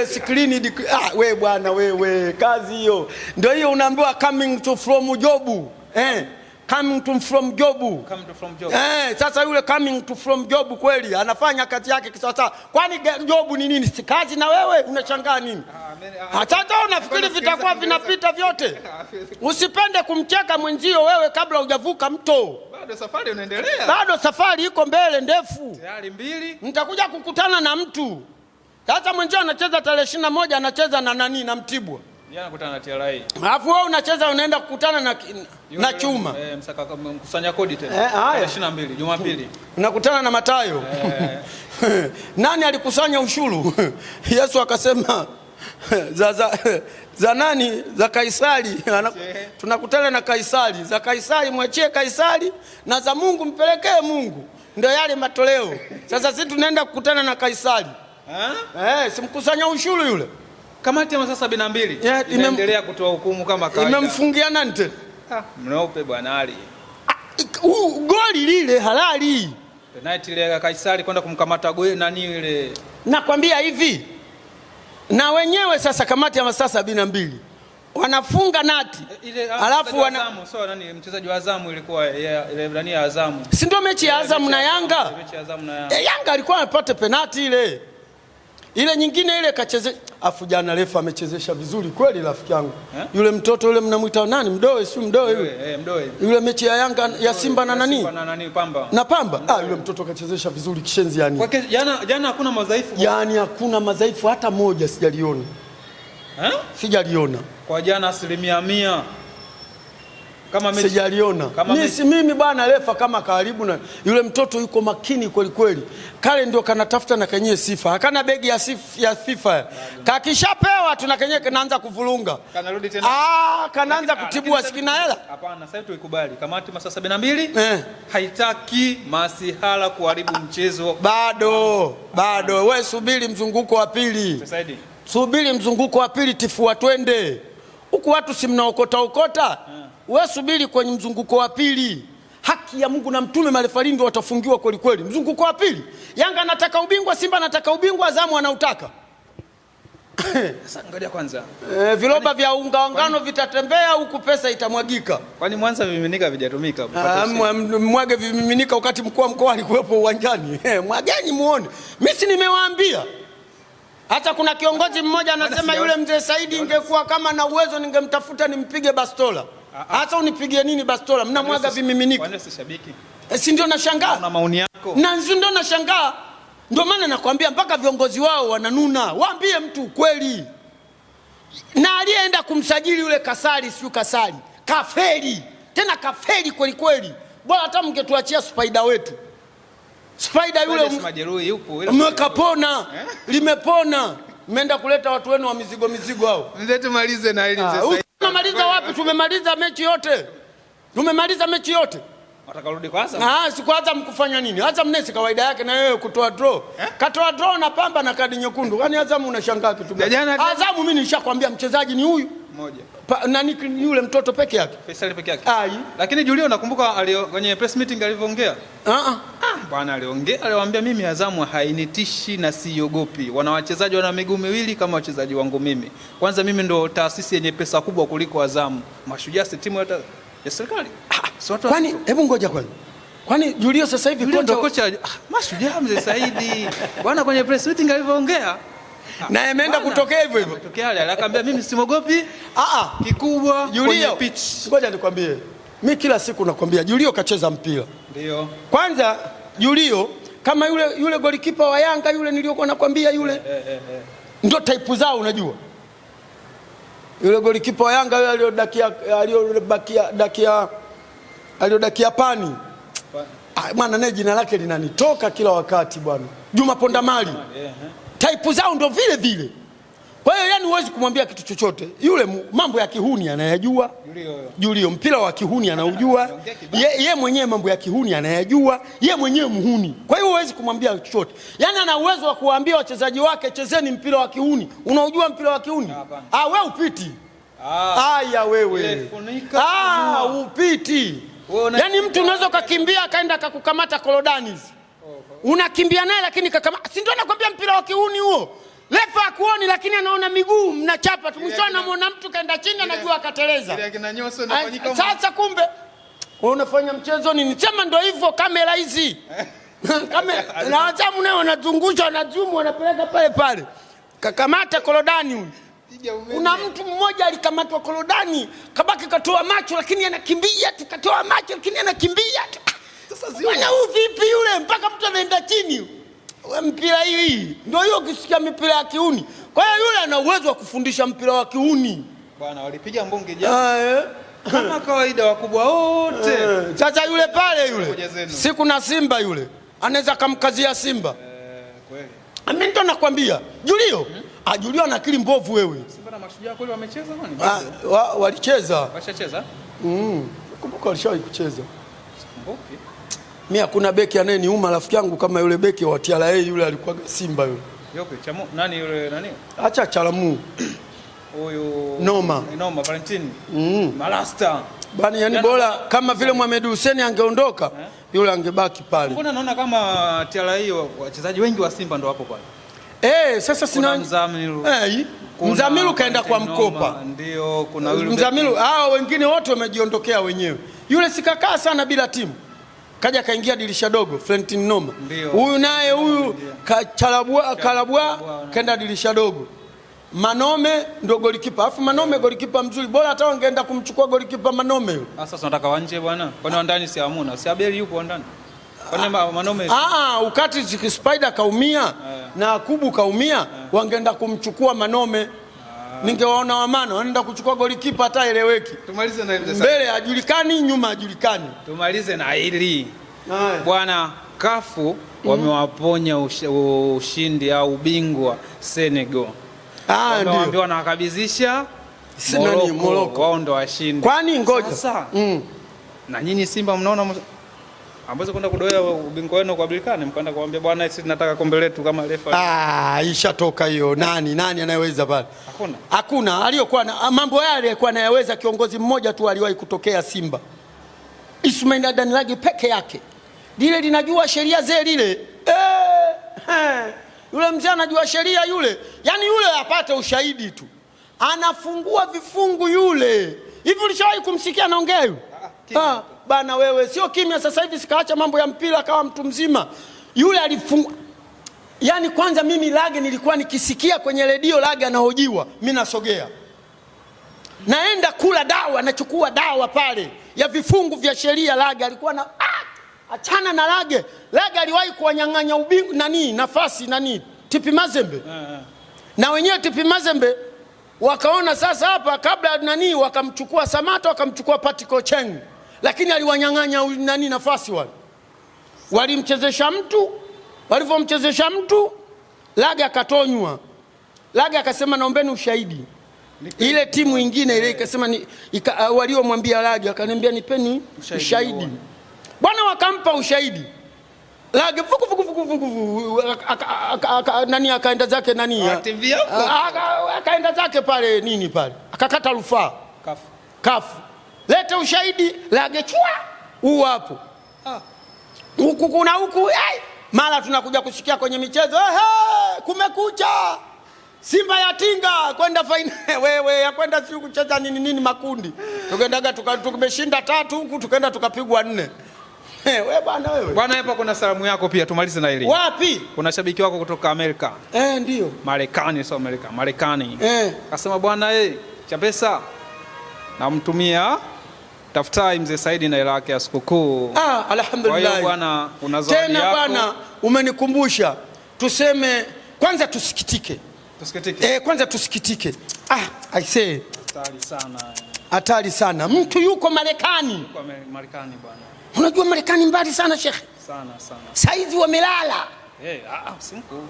screen. We bwana wewe kazi hiyo. Ndio hiyo unaambiwa coming to from Jobu. Coming to from Jobu. Sasa yule coming to from Jobu kweli anafanya kazi yake kisawasawa. Kwani Jobu ni nini? Si kazi na wewe unashangaa nini? Sasa unafikiri vitakuwa vinapita vyote? Usipende kumcheka mwenzio wewe kabla hujavuka mto. Bado safari unaendelea. Bado safari iko mbele ndefu. Tayari 2. Mtakuja kukutana na mtu. Sasa mwenzio anacheza tarehe 21 anacheza na nani na Mtibwa. Anakutana na TRA. Alafu wewe unacheza unaenda kukutana na Chuma. Mkusanya kodi tena. Tarehe 22 Jumapili. Unakutana na Matayo. Nani alikusanya ushuru? Yesu akasema za nani? Za Kaisari. Tunakutana na Kaisari. Za Kaisari mwachie Kaisari na za Mungu mpelekee Mungu. Ndio yale matoleo. Sasa sisi tunaenda kukutana na Kaisari. simkusanya ushuru yule. Kamati ya masaa 72 inaendelea kutoa hukumu kama kawaida. Imemfungia nani tena? Mnoupe bwana Ali. Goli lile halali. Penalty ile Kaisari kwenda kumkamata nani yule. Nakwambia hivi. Na wenyewe sasa kamati ya masaa 72 wanafunga nati. Alafu nani mchezaji wa Azamu ilikuwa ile nani ya Azamu. Si ndio mechi ya Azamu na Yanga? Mechi ya Azamu na Yanga. Yanga alikuwa anapata penalty ile. Ile nyingine ile kacheze, afu jana refa amechezesha vizuri kweli rafiki yangu. Yule mtoto yule mnamuita nani? Mdoe, si Mdoe yule. Mdoe. Yule mechi ya Yanga ya Simba na nani? Simba na nani Pamba. Na Pamba. Yule mtoto kachezesha vizuri kishenzi yani. Kwa jana hakuna madhaifu. Yani hakuna madhaifu hata moja sijaliona. Sijaliona. Kwa jana 100%. Kama mechi sijaliona. Mimi bwana refa kama karibu na yule mtoto yuko makini kweli kweli. Kale ndio kanatafuta na kenyewe sifa. Hakana begi ya FIFA. Kakishapewa tuna kenyewe kanaanza kuvulunga. Kanarudi tena. Kanaanza kutibua sikina hela. Hapana, sasa tuikubali. Kamati masaa 72 haitaki masihala kuharibu mchezo. Bado. Wewe subiri mzunguko wa pili. Saidi. Subiri mzunguko wa pili tifua twende. Huku watu si mnaokota. Wewe subiri kwenye mzunguko wa pili. Haki ya Mungu na mtume marefari ndio watafungiwa kweli kweli. Mzunguko wa pili. Yanga anataka ubingwa, Simba anataka ubingwa, Azamu anautaka. Sasa ngoja kwanza. Viroba vya ungano vitatembea huku pesa itamwagika. Kwani Mwanza vimiminika vijatumika? Mwage vimiminika wakati mkuu wa mkoa alikuwepo uwanjani. Mwageni muone. Mimi si nimewaambia. Hata kuna kiongozi mmoja anasema yule mzee Saidi ingekuwa kama na uwezo ningemtafuta nimpige bastola. Hata unipigie nini bastola? Mnamwaga vimiminika. Kwani si shabiki? Si ndio nashangaa. Una maoni yako. Na ndio nashangaa. Ndio maana nakwambia mpaka viongozi wao wananuna. Waambie mtu ukweli. Na aliyeenda kumsajili yule Kasari, siyo Kasari. Kafeli. Tena kafeli kweli kweli. Bora hata mngetuachia Spider wetu. Spider yule majeruhi yupo. Mmekapona. Limepona. Mmeenda kuleta watu wenu wa mizigo hao. Mzee tumalize na hili sasa. Tumemaliza wapi? Tumemaliza mechi yote. Watakarudi kwa Azam? Siku Azam kufanya nini? Azam nesi kawaida yake na wewe kutoa draw. Katoa draw na Pamba na kadi nyekundu. Kwani Azam unashangaa kitu gani? Azam mimi nishakwambia mchezaji ni huyu. Mmoja. Nani yule mtoto peke yake? Faisal peke yake. Lakini Julio nakumbuka kwenye press meeting alivyoongea. Bwana aliwaambia mimi Azamu hainitishi na siogopi. Wana wachezaji wana miguu miwili kama wachezaji wangu mimi. Kwanza mimi ndo taasisi yenye pesa kubwa kuliko Azamu. Mashujaa si timu ya serikali. Kwani hebu ngoja kwanza. Kwani Julio sasa hivi kocha Mashujaa mzee Saidi. Bwana kwenye press meeting alivyoongea na imeenda kutokea hivyo hivyo. Tokea akaambia mimi simogopi. Kikubwa kwenye pitch. Ngoja nikwambie. Mimi kila siku nakwambia Julio kacheza mpira. Ndio. Kwanza Julio kama yule golikipa wa Yanga yule niliyokuwa nakwambia yule. Ndio type zao unajua. Yule golikipa wa Yanga yule aliodakia pani. Bwana naye jina lake linanitoka kila wakati bwana. Juma Pondamali. Type zao ndio vile vile. Kwa hiyo yani huwezi kumwambia kitu chochote. Yule mambo ya kihuni anayajua. Julio mpira wa kihuni anaujua. Ye mwenyewe mambo ya kihuni anayajua. Ye mwenyewe muhuni. Kwa hiyo huwezi kumwambia chochote. Yani ana uwezo wa kuwaambia wachezaji wake chezeni mpira wa kihuni. Unaujua mpira wa kihuni? Wewe upiti. Aya wewe. Upiti. Yani mtu unaweza kukimbia akaenda akakukamata Kolodanis. Unakimbia naye lakini kakamata. Si ndio nakwambia mpira wa kihuni huo? Refa akuoni lakini anaona miguu mnachapa tu. Mwisho anamuona mtu kaenda chini anajua akateleza. Sasa kumbe wewe unafanya mchezo nini? Sema ndio hivyo kamera hizi. Na Azamu nao wanazungusha na zoom wanapeleka pale. Kakamata Kolodani huyu. Kuna mtu mmoja alikamatwa Kolodani, kabaki katoa macho lakini anakimbia tu, katoa macho lakini anakimbia tu. Sasa bwana huyu vipi yule mpaka mtu anaenda chini? Mpira hii ndio hiyo ukisikia mpira ya kiuni. Kwa hiyo yule ana uwezo wa kufundisha mpira wa kiuni. Bwana walipiga mbonge jana. Kama kawaida wakubwa wote. Sasa yule pale yule. Siku na Simba yule. Anaweza kumkazia Simba. Kweli. Mimi ndo nakwambia. Julio. Julio ana akili mbovu wewe. Simba na Mashujaa kweli wamecheza kwani? Walicheza. Washacheza? Kumbuka walishawahi kucheza. Sikumbuki. Mimi hakuna beki anayeniuma rafiki yangu kama yule beki wa TRA yule alikuwa Simba yule. Yoke Chamu nani yule nani? Acha Chalamu. Huyu Noma Valentine. Malasta. Bani yani bora kama vile Mohamed Hussein angeondoka yule angebaki pale. Mbona naona kama TRA hiyo wachezaji wengi wa Simba ndo wapo pale. Sasa sina Mzamiru kaenda kwa mkopa. Ndio kuna yule Mzamiru hao wengine wote wamejiondokea wenyewe. Yule sikakaa sana bila timu. Kaja kaingia dirisha dogo Valentin Noma. Huyu naye huyu Kalabwa kaenda dirisha dogo. Manome ndo golikipa. Alafu Manome golikipa mzuri. Bora hata wangeenda kumchukua golikipa Manome yule. Sasa tunataka wanje bwana. Kwani wa ndani si hamuna? Si Abeli yupo ndani. Kwani Manome ukati Spider kaumia na Kubu kaumia wangeenda kumchukua Manome. Ningewaona Wamano wanaenda kuchukua golikipa hata eleweki. Tumalize na ile mbele ajulikani nyuma ajulikani. Tumalize na hili. Bwana Kafu wamewaponya ushindi au ubingwa Senegal. Ndio wanawakabidhisha Morocco. Wao ndo washindi. Kwani ngoja. Na nyinyi Simba mnaona ambazo kwenda kudoea ubingwa wenu kwa Berkane mkaenda kuambia bwana sisi tunataka kombe letu kama refa. Ishatoka hiyo. Nani anayeweza pale? Hakuna. Aliyokuwa mambo yale alikuwa anayaweza kiongozi mmoja tu aliwahi kutokea Simba. Ismail Adan Lagi peke yake. Lile linajua sheria lile. Yule mzee anajua sheria yule. Yaani yule apate ushahidi tu. Anafungua vifungu yule. Hivi ulishawahi kumsikia anaongea yule? Bana wewe sio kimya sasa hivi sikaacha mambo ya mpira kawa mtu mzima. Yule alifungua. Yaani kwanza mimi Lage nilikuwa nikisikia kwenye redio Lage anahojiwa, mimi nasogea. Naenda kula dawa, nachukua dawa pale ya vifungu vya sheria. Lage alikuwa na achana na Lage. Lage aliwahi kuwanyang'anya ubingwa nafasi Tipi Mazembe. Na wenyewe Tipi Mazembe wakaona sasa hapa kabla wakamchukua Samata wakamchukua Patiko Cheng. Lakini aliwanyang'anya nafasi wale. Walimchezesha mtu, walivyomchezesha mtu Lage akatonywa. Lage akasema naombeni ushahidi. Ile timu nyingine ile ikasema waliomwambia Lage akaniambia nipeni ushahidi. Bwana wakampa ushahidi. Lage akaenda zake akaenda zake pale pale. Akakata rufaa. Kafu. Leta ushahidi. Lage chua. Hapo. Huku kuna huku. Mara tunakuja kusikia kwenye michezo. Kumekucha. Simba ya tinga kwenda final. Wewe ya kwenda si kucheza nini makundi. Tukaendaga tumeshinda 3 huku tukaenda tukapigwa 4. Wewe bwana wewe. Bwana hapa kuna salamu yako pia tumalize na hili. Wapi? Kuna shabiki wako kutoka Amerika. Ndio. Marekani sio Amerika, Marekani. Akasema bwana Chapesa namtumia tafutai mzee Saidi na hela yake ya sikukuu. Alhamdulillah. Kwa hiyo bwana una zawadi yako. Tena bwana umenikumbusha. Tuseme kwanza tusikitike. Kwanza tusikitike. I say hatari sana. Mtu yuko Marekani. Yuko Marekani bwana. Unajua Marekani mbali sana Sheikh. Sana. Saizi wamelala. Usiku.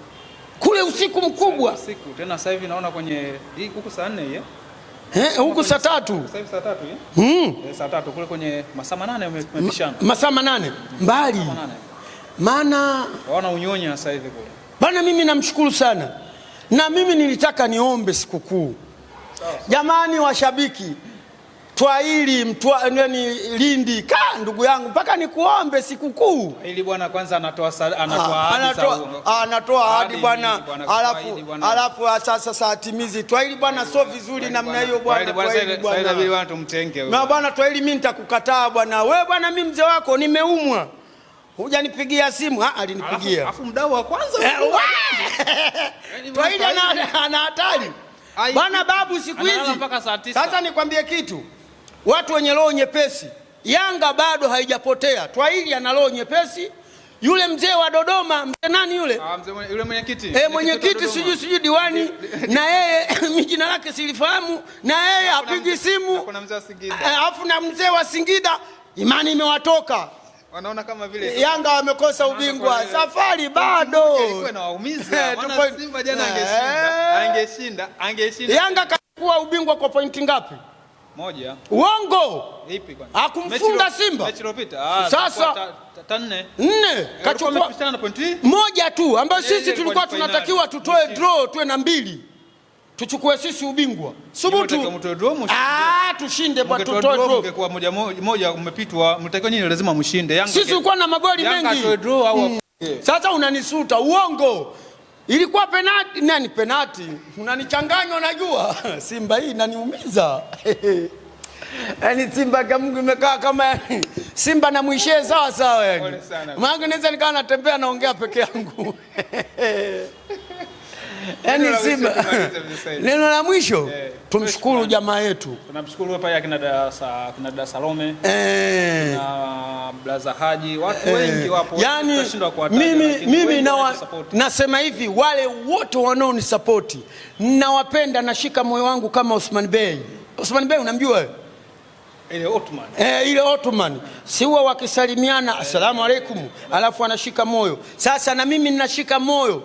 Kule usiku mkubwa. Usiku. Tena sasa hivi naona kwenye huko saa 4 huko saa 3. Sasa hivi saa 3 saa 3 kule kwenye masaa 8 umepishana. Masaa 8 mbali. Maana wana unyonya sasa hivi kule. Bwana mimi namshukuru sana. Na mimi nilitaka niombe sikukuu. Jamani washabiki Twaili Lindi ndugu yangu mpaka nikuombe sikukuu. Ili bwana kwanza anatoa ahadi bwana. Alafu sasa atimizi. Twaili bwana sio vizuri namna hiyo bwana. Twaili bwana tumtenge huyo. Na bwana Twaili mimi nitakukataa bwana. Wewe bwana mimi mzee wako nimeumwa. Hujanipigia simu? Alinipigia. Alafu mdau wa kwanza. Twaili ana hatari. Bwana babu siku hizi. Sasa nikwambie kitu. Watu wenye roho nyepesi. Yanga bado haijapotea. Twaili ana roho nyepesi. Yule mzee wa Dodoma, mzee nani yule? Yule mwenyekiti. Mwenyekiti sijui diwani na yeye jina lake silifahamu na yeye apigi simu. Kuna mzee wa Singida. Alafu na mzee wa Singida imani imewatoka. Wanaona kama vile Yanga wamekosa ubingwa. Safari bado. Ilikuwa inawaumiza. Maana Simba jana angeshinda. Yanga kachukua ubingwa kwa pointi ngapi? Moja. Uongo. Ipi kwani? Hakumfunga Simba. Mechi iliyopita. Sasa 4. Kachukua na pointi moja tu ambayo sisi tulikuwa tunatakiwa tutoe draw tuwe na 2. Tuchukue sisi ubingwa. Subutu. Tushinde kwa tutoe draw. Kwa moja umepitwa, mtakiwa nyinyi lazima mshinde. Yanga sisi tulikuwa na magoli mengi. Yanga toe draw au Sasa unanisuta uongo. Ilikuwa penalti. Unanichanganya unajua. Simba hii inaniumiza. Yaani Simba kama Mungu imekaa kama Simba na mwishe sawa yani. Maana naweza nikawa natembea naongea peke yangu. Yaani Simba. Neno la mwisho tumshukuru jamaa yetu. Tunamshukuru pale akina Dar Salome. Na Blaza Haji, watu wengi wapo. Yaani mimi nasema hivi, wale wote wanaonisupport ninawapenda, nashika moyo wangu kama Osman Bey. Osman Bey unamjua wewe? Ile Ottoman. Si huwa wakisalimiana asalamu alaykum, alafu anashika moyo. Sasa na mimi ninashika moyo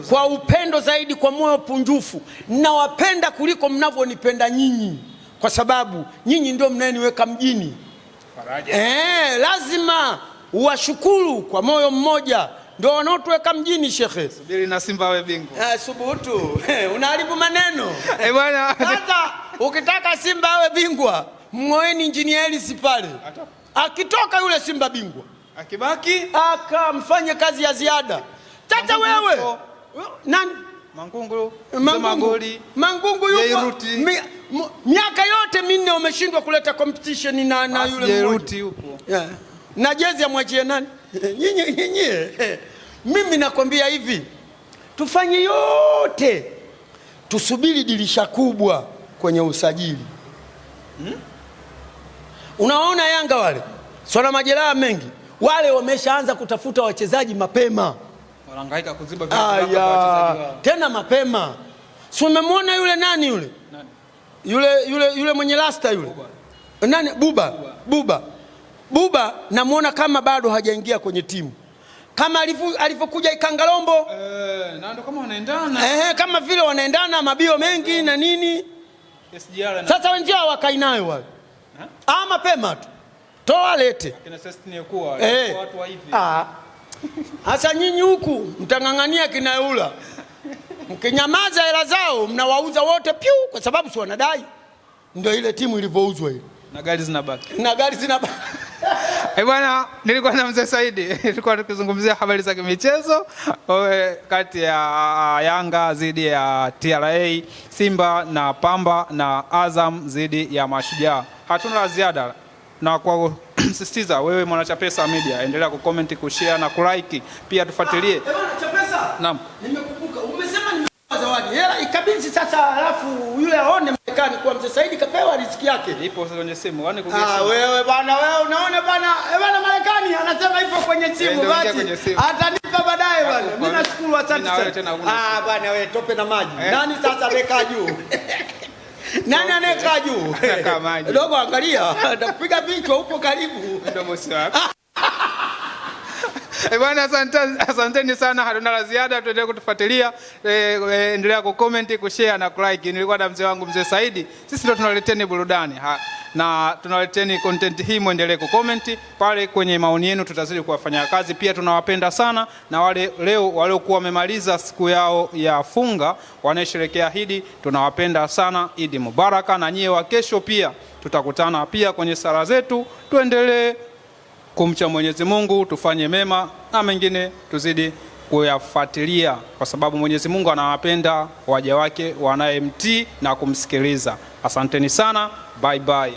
kwa upendo zaidi, kwa moyo punjufu. Ninawapenda kuliko mnavyonipenda nyinyi, kwa sababu nyinyi ndio mnaniweka mjini. Faraja. Lazima uwashukuru kwa moyo mmoja, ndio wanaotuweka mjini shekhe. Subiri na Simba awe bingwa. Subutu. Unaharibu maneno. Bwana. Sasa ukitaka Simba awe bingwa, mmoeni Engineer Hersi pale. Akitoka yule Simba bingwa, akibaki akamfanye kazi ya ziada. Sasa wewe nani? Mangungu yupo. Miaka yote minne umeshindwa kuleta competition na yule mmoja. Yupo. Na jezi amwachie nani? Nyinyi. Mimi nakwambia hivi, tufanye yote, tusubiri dirisha kubwa kwenye usajili. Unaona Yanga wale swana majeraha mengi, wale wameshaanza kutafuta wachezaji mapema. Wanahangaika kuziba wachezaji wao tena mapema. Si umemwona yule nani yule? Nani? Yule mwenye rasta yule. Nani? Buba namuona kama bado hajaingia kwenye timu. Kama alivyokuja Ikangalombo. Na ndo kama wanaendana. Kama vile wanaendana mabio mengi na nini. SGR. Sasa wenzao wakainayo wale. Mapema tu. Toa lete. Kina Sestini yuko watu wa hivi. Hasa nyinyi huku mtangangania kinaula. Mkinyamaza hela zao mnawauza wote piu, kwa sababu si wanadai. Ndio ile timu ilivyouzwa ile. Na gari zinabaki. Bwana, nilikuwa na Mzee Saidi. Tulikuwa tukizungumzia habari za michezo kati ya Yanga dhidi ya TRA, Simba na Pamba, na Azam dhidi ya Mashujaa. Hatuna la ziada, na kwa kusisitiza wewe mwana Chapesa Media, endelea kucomment, kushare na kulike. Pia tufuatilie. Chapesa. Naam. Nimekukumbuka. Umesema zawadi. Hela ikabidhi sasa, alafu yule aone Marekani kwa Mzee Saidi kapewa riziki yake. Ipo kwenye simu. Wewe bwana, wewe unaona bwana, Marekani anasema ipo kwenye simu, basi atanipa baadaye bwana. Mimi nashukuru, asante sana. Bwana wewe, tope na maji. Nani sasa amekaa juu? Nani anayekaa juu? Dogo angalia, atakupiga vichwa, upo karibu. Ndio bosi wako. Bwana, asanteni sana. Hatuna la ziada, tuendelee kutufuatilia, endelea kucomment, kushare na kulike. Nilikuwa na mzee wangu Mzee Saidi. Sisi ndio tunaleteni burudani na tunaleteni content hii, muendelee kucomment pale kwenye maoni yenu, tutazidi kuwafanyia kazi. Pia tunawapenda sana, na wale leo waliokuwa wamemaliza siku yao ya funga wanaesherekea Idi, tunawapenda sana. Idi Mubaraka. Na nyie wa kesho pia tutakutana pia kwenye sala zetu, tuendelee kumcha Mwenyezi Mungu, tufanye mema na mengine tuzidi kuyafuatilia, kwa sababu Mwenyezi Mungu anawapenda waja wake wanayemtii na kumsikiliza. Asanteni sana. Bye bye.